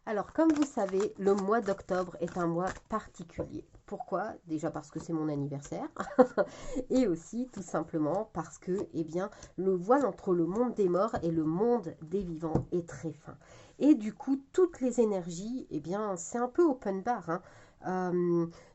Alors, comme vous savez, le mois d'octobre est un mois particulier. Pourquoi? Déjà parce que c'est mon anniversaire et aussi tout simplement parce que, eh bien, le voile entre le monde des morts et le monde des vivants est très fin. Et du coup, toutes les énergies, eh bien, c'est un peu open bar, hein.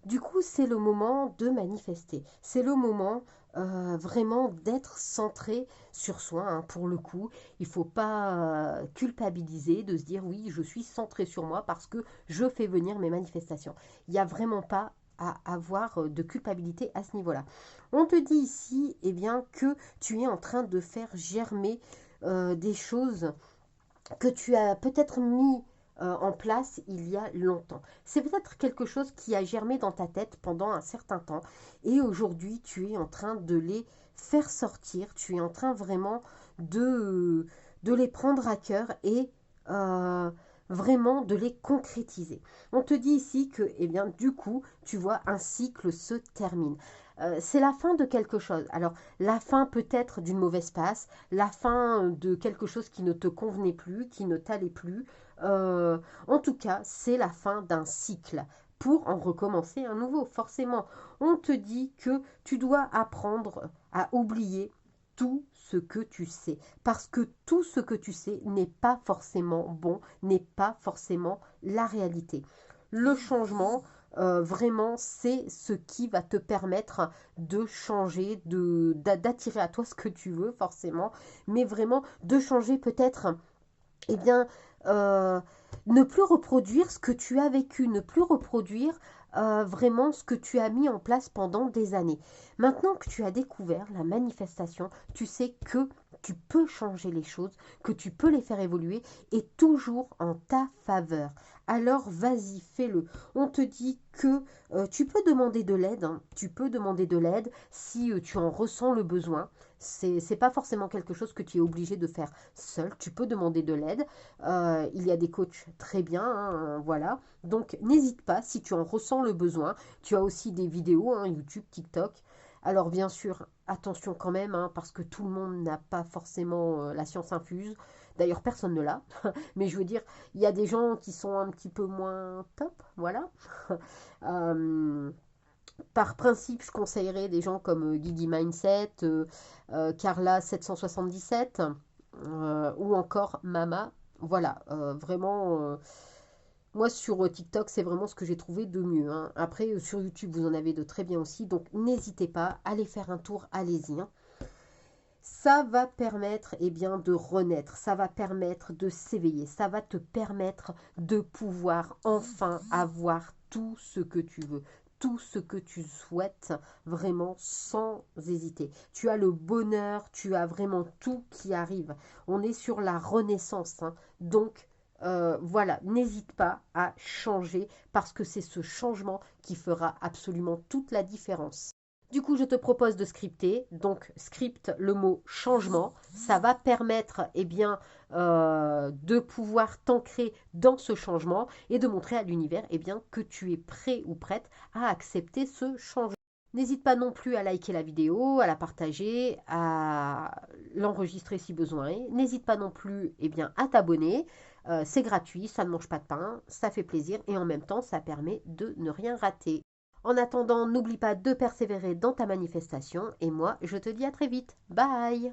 Du coup, c'est le moment de manifester. C'est le moment vraiment d'être centré sur soi, hein, pour le coup. Il ne faut pas culpabiliser, de se dire oui, je suis centré sur moi parce que je fais venir mes manifestations. Il n'y a vraiment pas à avoir de culpabilité à ce niveau-là. On te dit ici, eh bien, que tu es en train de faire germer des choses que tu as peut-être mis en place il y a longtemps. C'est peut-être quelque chose qui a germé dans ta tête pendant un certain temps et aujourd'hui tu es en train de les faire sortir, tu es en train vraiment de les prendre à cœur et euh, vraiment de les concrétiser. On te dit ici que, eh bien, du coup, tu vois, un cycle se termine. C'est la fin de quelque chose. Alors, la fin peut-être d'une mauvaise passe, la fin de quelque chose qui ne te convenait plus, qui ne t'allait plus. En tout cas, c'est la fin d'un cycle pour en recommencer un nouveau. Forcément, on te dit que tu dois apprendre à oublier tout ce que tu sais. Parce que tout ce que tu sais n'est pas forcément bon, n'est pas forcément la réalité. Le changement, vraiment, c'est ce qui va te permettre de changer, d'attirer à toi ce que tu veux, forcément, mais vraiment de changer peut-être, eh bien, euh, ne plus reproduire ce que tu as vécu, ne plus reproduire vraiment ce que tu as mis en place pendant des années. Maintenant que tu as découvert la manifestation, tu sais que tu peux changer les choses, que tu peux les faire évoluer et toujours en ta faveur. Alors vas-y, fais-le. On te dit que tu peux demander de l'aide, hein. Tu peux demander de l'aide si tu en ressens le besoin. C'est pas forcément quelque chose que tu es obligé de faire seul. Tu peux demander de l'aide. Il y a des coachs très bien, hein, voilà. Donc n'hésite pas si tu en ressens le besoin. Tu as aussi des vidéos, hein, YouTube, TikTok. Alors bien sûr, attention quand même, hein, parce que tout le monde n'a pas forcément la science infuse. D'ailleurs, personne ne l'a. Mais je veux dire, il y a des gens qui sont un petit peu moins top, voilà. Euh, Par principe, je conseillerais des gens comme Guigui Mindset, Carla 777 ou encore Mama. Voilà, vraiment, moi sur TikTok, c'est vraiment ce que j'ai trouvé de mieux, hein. Après, sur YouTube, vous en avez de très bien aussi. Donc, n'hésitez pas, allez faire un tour, allez-y, hein. Ça va permettre, eh bien, de renaître, ça va permettre de s'éveiller, ça va te permettre de pouvoir enfin avoir tout ce que tu veux, tout ce que tu souhaites, vraiment sans hésiter. Tu as le bonheur, tu as vraiment tout qui arrive. On est sur la renaissance, hein. Donc, voilà, n'hésite pas à changer parce que c'est ce changement qui fera absolument toute la différence. Du coup, je te propose de scripter. Donc, script le mot changement. Ça va permettre, eh bien, de pouvoir t'ancrer dans ce changement et de montrer à l'univers, eh bien, que tu es prêt ou prête à accepter ce changement. N'hésite pas non plus à liker la vidéo, à la partager, à l'enregistrer si besoin est. N'hésite pas non plus, eh bien, à t'abonner. C'est gratuit, ça ne mange pas de pain, ça fait plaisir et en même temps, ça permet de ne rien rater. En attendant, n'oublie pas de persévérer dans ta manifestation et moi, je te dis à très vite. Bye!